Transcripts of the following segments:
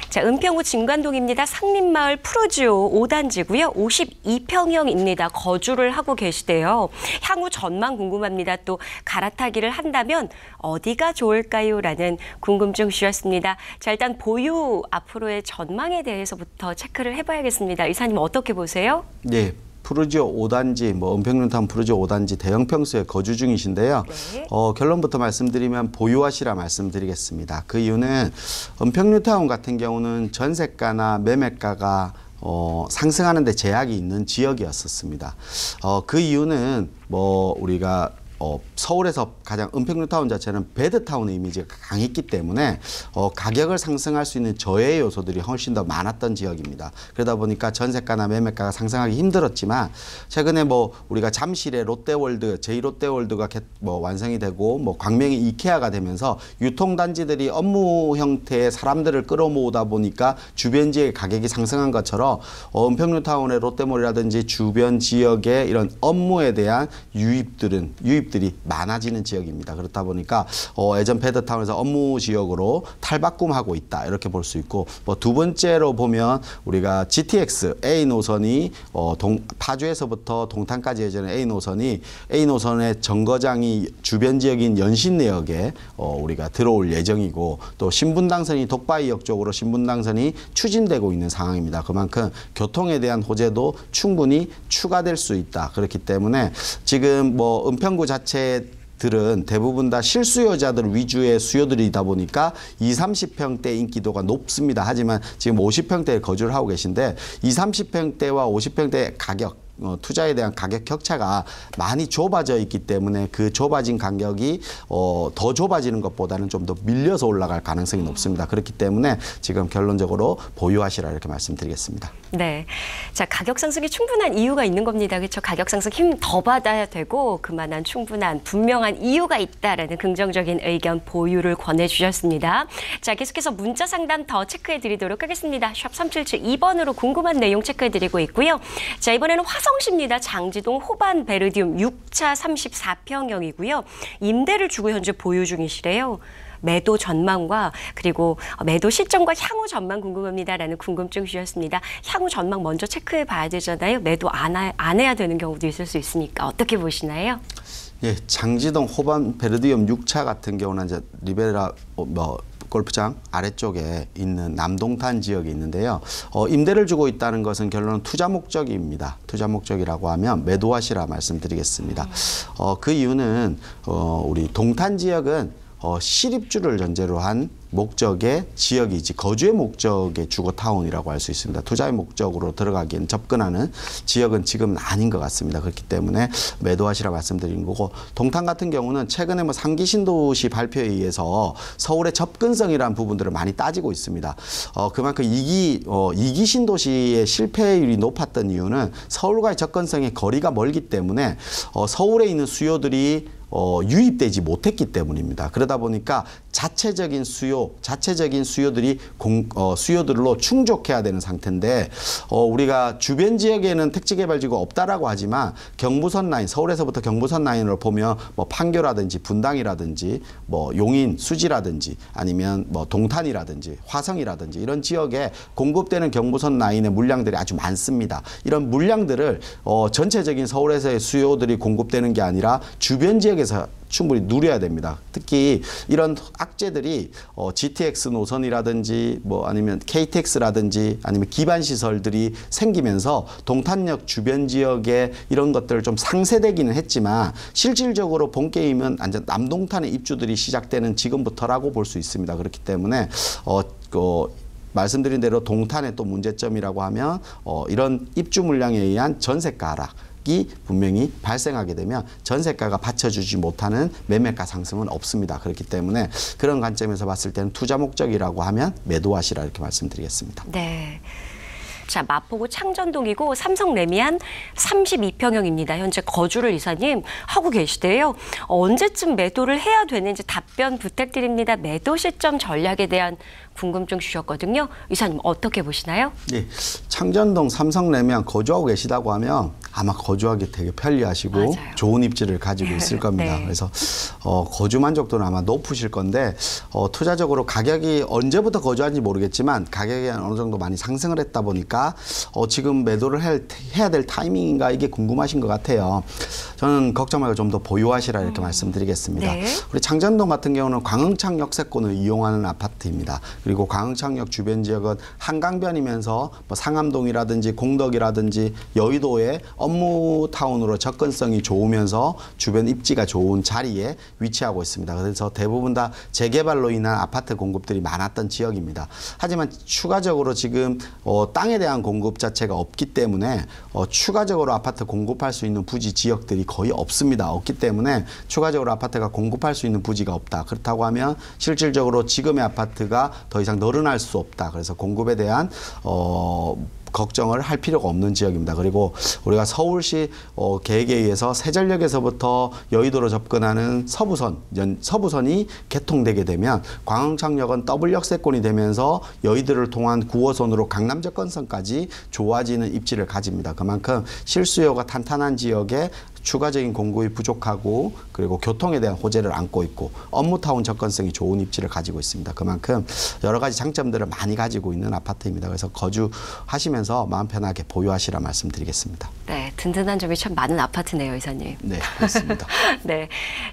자, 은평구 진관동입니다. 상림마을 푸르지오 5단지고요. 52평형입니다. 거주를 하고 계시대요. 향후 전망 궁금합니다. 또 갈아타기를 한다면 어디가 좋을까요? 라는 궁금증 주셨습니다. 자, 일단 보유 앞으로의 전망에 대해서부터 체크를 해봐야겠습니다. 이사님 어떻게 보세요? 네. 푸르지오 5단지, 은평뉴타운 푸르지오 5단지 대형 평수에 거주 중이신데요. 네. 결론부터 말씀드리면 보유하시라 말씀드리겠습니다. 그 이유는 은평뉴타운 같은 경우는 전세가나 매매가가 상승하는 데 제약이 있는 지역이었었습니다. 그 이유는 우리가 서울에서 가장 은평뉴타운 자체는 배드타운의 이미지가 강했기 때문에 가격을 상승할 수 있는 저해 요소들이 훨씬 더 많았던 지역입니다. 그러다 보니까 전세가나 매매가가 상승하기 힘들었지만 최근에 우리가 잠실의 롯데월드, 제2롯데월드가 완성이 되고 광명의 이케아가 되면서 유통단지들이 업무 형태의 사람들을 끌어모으다 보니까 주변 지역의 가격이 상승한 것처럼 은평뉴타운의 롯데몰이라든지 주변 지역의 이런 업무에 대한 유입들이 많아지는 지역입니다. 그렇다 보니까 예전 배드타운에서 업무 지역으로 탈바꿈하고 있다 이렇게 볼 수 있고 두 번째로 보면 우리가 GTX A 노선이 파주에서부터 동탄까지 예전에 A 노선의 정거장이 주변 지역인 연신내역에 우리가 들어올 예정이고 또 신분당선이 독바이역 쪽으로 신분당선이 추진되고 있는 상황입니다. 그만큼 교통에 대한 호재도 충분히 추가될 수 있다. 그렇기 때문에 지금 은평구 자체들은 대부분 다 실수요자들 위주의 수요들이다 보니까 20, 30평대 인기도가 높습니다. 하지만 지금 50평대에 거주를 하고 계신데 20, 30평대와 50평대 가격 투자에 대한 가격 격차가 많이 좁아져 있기 때문에 그 좁아진 간격이 더 좁아지는 것보다는 좀 더 밀려서 올라갈 가능성이 높습니다. 그렇기 때문에 지금 결론적으로 보유하시라 이렇게 말씀드리겠습니다. 네, 자 가격 상승이 충분한 이유가 있는 겁니다. 그렇죠? 가격 상승 힘 더 받아야 되고 그만한 충분한 분명한 이유가 있다라는 긍정적인 의견 보유를 권해주셨습니다. 자 계속해서 문자 상담 더 체크해드리도록 하겠습니다. 샵 3772번으로 궁금한 내용 체크해드리고 있고요. 자 이번에는 화성시입니다. 장지동 호반 베르디움 6차 34평형이고요. 임대를 주고 현재 보유 중이시래요. 매도 전망과 그리고 매도 시점과 향후 전망 궁금합니다라는 궁금증 주셨습니다. 향후 전망 먼저 체크해 봐야 되잖아요. 매도 안 해야 되는 경우도 있을 수 있으니까 어떻게 보시나요? 예, 장지동 호반 베르디움 6차 같은 경우는 이제 리베라 골프장 아래쪽에 있는 남동탄 지역이 있는데요. 임대를 주고 있다는 것은 결론은 투자 목적입니다. 투자 목적이라고 하면 매도하시라 말씀드리겠습니다. 그 이유는 우리 동탄 지역은 실입주를 전제로 한 목적의 지역이지 거주의 목적의 주거타운이라고 할 수 있습니다. 투자의 목적으로 들어가기엔 접근하는 지역은 지금은 아닌 것 같습니다. 그렇기 때문에 매도하시라 말씀드린 거고 동탄 같은 경우는 최근에 3기 신도시 발표에 의해서 서울의 접근성이라는 부분들을 많이 따지고 있습니다. 그만큼 2기 신도시의 실패율이 높았던 이유는 서울과의 접근성의 거리가 멀기 때문에 서울에 있는 수요들이 유입되지 못했기 때문입니다. 그러다 보니까 자체적인 수요들이 수요들로 충족해야 되는 상태인데 우리가 주변 지역에는 택지개발지구가 없다라고 하지만 경부선 라인, 서울에서부터 경부선 라인을 보면 판교라든지 분당이라든지 용인, 수지라든지 아니면 동탄이라든지 화성이라든지 이런 지역에 공급되는 경부선 라인의 물량들이 아주 많습니다. 이런 물량들을 전체적인 서울에서의 수요들이 공급되는 게 아니라 주변 지역에서 충분히 누려야 됩니다. 특히 이런 악재들이 GTX 노선이라든지 아니면 KTX라든지 아니면 기반 시설들이 생기면서 동탄역 주변 지역에 이런 것들을 좀 상쇄되기는 했지만 실질적으로 본 게임은 완전 남동탄의 입주들이 시작되는 지금부터라고 볼 수 있습니다. 그렇기 때문에 말씀드린 대로 동탄의 또 문제점이라고 하면 이런 입주 물량에 의한 전세가 하락이 분명히 발생하게 되면 전세가가 받쳐주지 못하는 매매가 상승은 없습니다. 그렇기 때문에 그런 관점에서 봤을 때는 투자 목적이라고 하면 매도하시라 이렇게 말씀드리겠습니다. 네. 자, 마포구 창전동이고 삼성 레미안 32평형입니다. 현재 거주를 이사님 하고 계시대요. 언제쯤 매도를 해야 되는지 답변 부탁드립니다. 매도 시점 전략에 대한 궁금증 주셨거든요. 이사님 어떻게 보시나요? 네, 창전동 삼성 레미안 거주하고 계시다고 하면 아마 거주하기 되게 편리하시고 맞아요. 좋은 입지를 가지고 있을 겁니다. 네. 그래서 거주 만족도는 아마 높으실 건데 투자적으로 가격이 언제부터 거주한지 모르겠지만 가격이 어느 정도 많이 상승을 했다 보니까 지금 매도를 해야 될 타이밍인가 이게 궁금하신 것 같아요. 저는 걱정 말고 좀 더 보유하시라 이렇게 말씀드리겠습니다. 네. 우리 창전동 같은 경우는 광흥창 역세권을 이용하는 아파트입니다. 그리고 광흥창역 주변 지역은 한강변이면서 뭐 상암동이라든지 공덕이라든지 여의도의 업무타운으로 접근성이 좋으면서 주변 입지가 좋은 자리에 위치하고 있습니다. 그래서 대부분 다 재개발로 인한 아파트 공급들이 많았던 지역입니다. 하지만 추가적으로 지금 땅에 대한 공급 자체가 없기 때문에 추가적으로 아파트 공급할 수 있는 부지 지역들이 거의 없습니다. 없기 때문에 추가적으로 아파트가 공급할 수 있는 부지가 없다. 그렇다고 하면 실질적으로 지금의 아파트가 더 이상 늘어날 수 없다. 그래서 공급에 대한 걱정을 할 필요가 없는 지역입니다. 그리고 우리가 서울시 계획에 의해서 세전역에서부터 여의도로 접근하는 서부선이 개통되게 되면 광흥창역은 더블 역세권이 되면서 여의도를 통한 9호선으로 강남 접근선까지 좋아지는 입지를 가집니다. 그만큼 실수요가 탄탄한 지역에 추가적인 공급이 부족하고 그리고 교통에 대한 호재를 안고 있고 업무타운 접근성이 좋은 입지를 가지고 있습니다. 그만큼 여러 가지 장점들을 많이 가지고 있는 아파트입니다. 그래서 거주하시면서 마음 편하게 보유하시라 말씀드리겠습니다. 네, 든든한 점이 참 많은 아파트네요, 이사님. 네, 그렇습니다. 네,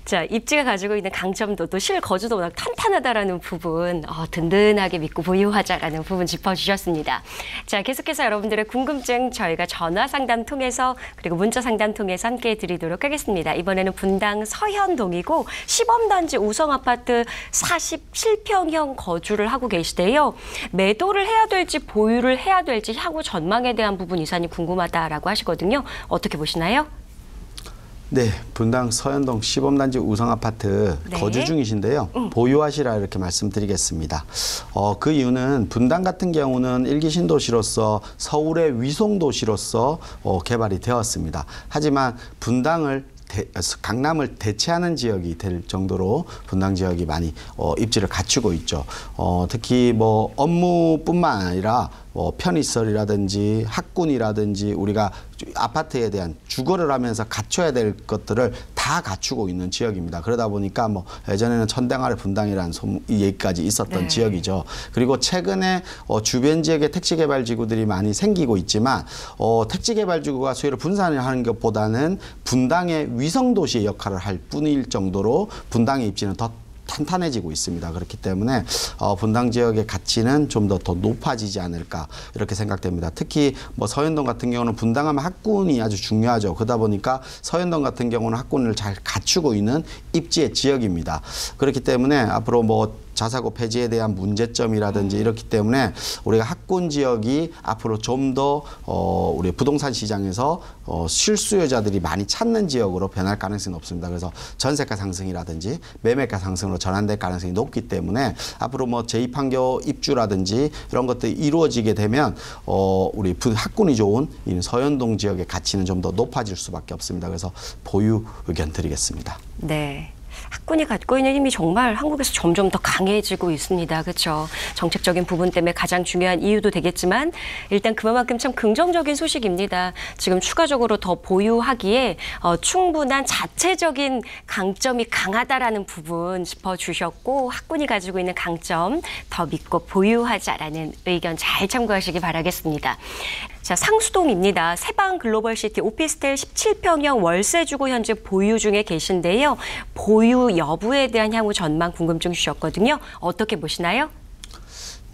자 입지가 가지고 있는 강점도 또 실거주도 워낙 탄탄하다라는 부분 든든하게 믿고 보유하자라는 부분 짚어주셨습니다. 자 계속해서 여러분들의 궁금증 저희가 전화 상담 통해서 그리고 문자 상담 통해서 함께 드리도록 하겠습니다. 이번에는 분당 서현동이고 시범단지 우성아파트 47평형 거주를 하고 계시대요. 매도를 해야 될지 보유를 해야 될지 향후 전망에 대한 부분 이사님 궁금하다라고 하시거든요. 어떻게 보시나요? 네, 분당 서현동 시범단지 우성아파트 네. 거주 중이신데요. 보유하시라 이렇게 말씀드리겠습니다. 그 이유는 분당 같은 경우는 일기 신도시로서 서울의 위성도시로서 개발이 되었습니다. 하지만 강남을 대체하는 지역이 될 정도로 분당 지역이 많이 입지를 갖추고 있죠. 특히 뭐 업무뿐만 아니라 편의시설이라든지 학군이라든지 우리가 아파트에 대한 주거를 하면서 갖춰야 될 것들을 다 갖추고 있는 지역입니다. 그러다 보니까 뭐 예전에는 천당아래 분당이라는 얘기까지 있었던 네. 지역이죠. 그리고 최근에 주변 지역에 택지개발지구들이 많이 생기고 있지만 택지개발지구가 수요를 분산하는 것보다는 분당의 위성도시의 역할을 할 뿐일 정도로 분당의 입지는 더 탄탄해지고 있습니다. 그렇기 때문에 분당 지역의 가치는 좀 더 높아지지 않을까 이렇게 생각됩니다. 특히 뭐 서현동 같은 경우는 분당하면 학군이 아주 중요하죠. 그러다 보니까 서현동 같은 경우는 학군을 잘 갖추고 있는 입지의 지역입니다. 그렇기 때문에 앞으로 뭐 자사고 폐지에 대한 문제점이라든지 이렇기 때문에 우리가 학군 지역이 앞으로 좀 더 우리 부동산 시장에서 실수요자들이 많이 찾는 지역으로 변할 가능성이 높습니다. 그래서 전세가 상승이라든지 매매가 상승으로 전환될 가능성이 높기 때문에 앞으로 뭐 제2판교 입주라든지 이런 것들이 이루어지게 되면 우리 학군이 좋은 이 서현동 지역의 가치는 좀 더 높아질 수밖에 없습니다. 그래서 보유 의견 드리겠습니다. 네. 학군이 갖고 있는 힘이 정말 한국에서 점점 더 강해지고 있습니다. 그렇죠? 정책적인 부분 때문에 가장 중요한 이유도 되겠지만 일단 그만큼 참 긍정적인 소식입니다. 지금 추가적으로 더 보유하기에 충분한 자체적인 강점이 강하다라는 부분 짚어주셨고 학군이 가지고 있는 강점 더 믿고 보유하자라는 의견 잘 참고하시기 바라겠습니다. 자, 상수동입니다. 세방 글로벌시티 오피스텔 17평형 월세 주고 현재 보유 중에 계신데요. 보유 여부에 대한 향후 전망 궁금증 주셨거든요. 어떻게 보시나요?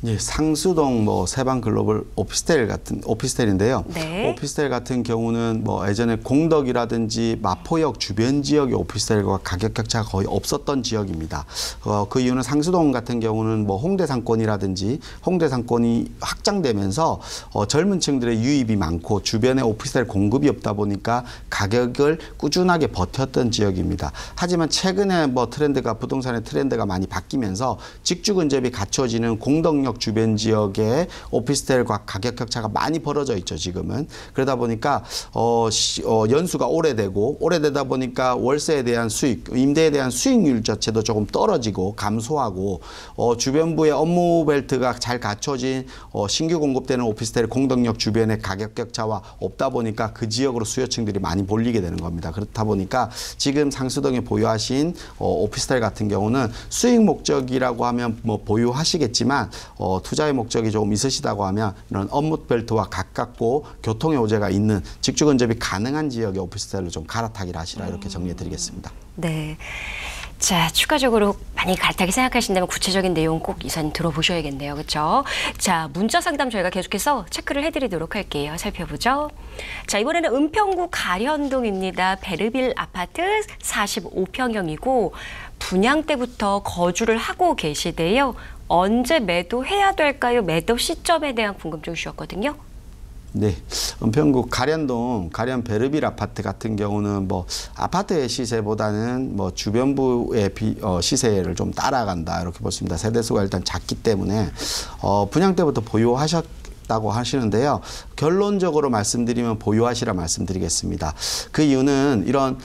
예, 상수동 뭐 세방 글로벌 오피스텔인데요. 네. 오피스텔 같은 경우는 뭐 예전에 공덕이라든지 마포역 주변 지역의 오피스텔과 가격 격차가 거의 없었던 지역입니다. 그 이유는 상수동 같은 경우는 뭐 홍대 상권이라든지 홍대 상권이 확장되면서 젊은 층들의 유입이 많고 주변에 오피스텔 공급이 없다 보니까 가격을 꾸준하게 버텼던 지역입니다. 하지만 최근에 뭐 부동산의 트렌드가 많이 바뀌면서 직주 근접이 갖춰지는 공덕역 공덕역 주변 지역에 오피스텔과 가격 격차가 많이 벌어져 있죠, 지금은. 그러다 보니까 연수가 오래되다 보니까 월세에 대한 수익, 임대에 대한 수익률 자체도 조금 떨어지고 감소하고 주변부의 업무 벨트가 잘 갖춰진 신규 공급되는 오피스텔 공덕역 주변의 가격 격차와 없다 보니까 그 지역으로 수요층들이 많이 몰리게 되는 겁니다. 그렇다 보니까 지금 상수동에 보유하신 오피스텔 같은 경우는 수익 목적이라고 하면 뭐 보유하시겠지만 투자의 목적이 조금 있으시다고 하면 이런 업무 벨트와 가깝고 교통의 호재가 있는 직주 근접이 가능한 지역의 오피스텔로 좀 갈아타기를 하시라 이렇게 정리해드리겠습니다. 네. 자, 추가적으로 많이 갈아타기 생각하신다면 구체적인 내용 꼭 이사님 들어보셔야겠네요. 그렇죠? 자, 문자 상담 저희가 계속해서 체크를 해드리도록 할게요. 살펴보죠. 자, 이번에는 은평구 가련동입니다. 베르빌 아파트 45평형이고 분양 때부터 거주를 하고 계시대요. 언제 매도해야 될까요? 매도 시점에 대한 궁금증 주셨거든요. 네, 은평구 가련동 가련 베르빌 아파트 같은 경우는 뭐 아파트의 시세보다는 뭐 주변부의 시세를 좀 따라간다 이렇게 볼 수 있습니다. 세대수가 일단 작기 때문에 분양 때부터 보유하셨다고 하시는데요. 결론적으로 말씀드리면 보유하시라 말씀드리겠습니다. 그 이유는 이런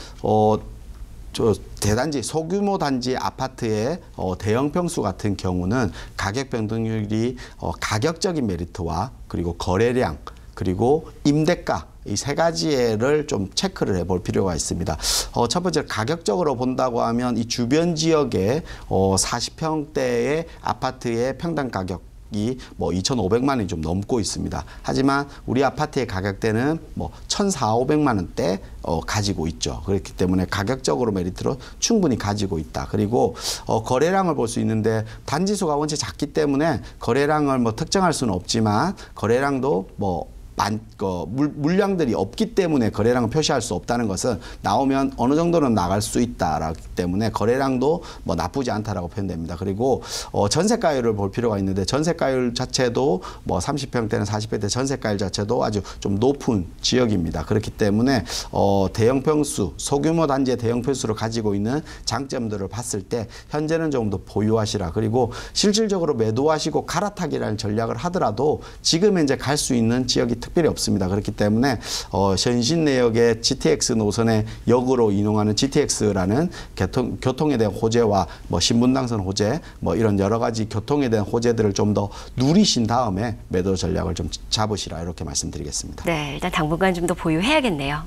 대단지, 소규모 단지 아파트의 대형 평수 같은 경우는 가격 변동률이 가격적인 메리트와 그리고 거래량 그리고 임대가 이 세 가지를 좀 체크를 해볼 필요가 있습니다. 첫 번째 가격적으로 본다고 하면 이 주변 지역의 40평대의 아파트의 평당 가격 이 뭐 2,500만 원이 좀 넘고 있습니다. 하지만 우리 아파트의 가격대는 뭐 1,400~1,500만 원대 가지고 있죠. 그렇기 때문에 가격적으로 메리트로 충분히 가지고 있다. 그리고 거래량을 볼 수 있는데 단지수가 원체 작기 때문에 거래량을 뭐 특정할 수는 없지만 거래량도 뭐 물량들이 없기 때문에 거래량을 표시할 수 없다는 것은 나오면 어느 정도는 나갈 수 있다라기 때문에 거래량도 뭐 나쁘지 않다라고 표현됩니다. 그리고 전세가율을 볼 필요가 있는데 전세가율 자체도 뭐 30평대는 40평대 전세가율 자체도 아주 좀 높은 지역입니다. 그렇기 때문에 대형 평수, 소규모 단지의 대형 평수를 가지고 있는 장점들을 봤을 때 현재는 조금 더 보유하시라. 그리고 실질적으로 매도하시고 갈아타기라는 전략을 하더라도 지금 현재 갈 수 있는 지역이 특별히 없습니다. 그렇기 때문에 현신 내역의 GTX 노선의 역으로 이용하는 GTX라는 교통에 대한 호재와 뭐 신분당선 호재 뭐 이런 여러 가지 교통에 대한 호재들을 좀 더 누리신 다음에 매도 전략을 좀 잡으시라 이렇게 말씀드리겠습니다. 네, 일단 당분간 좀 더 보유해야겠네요.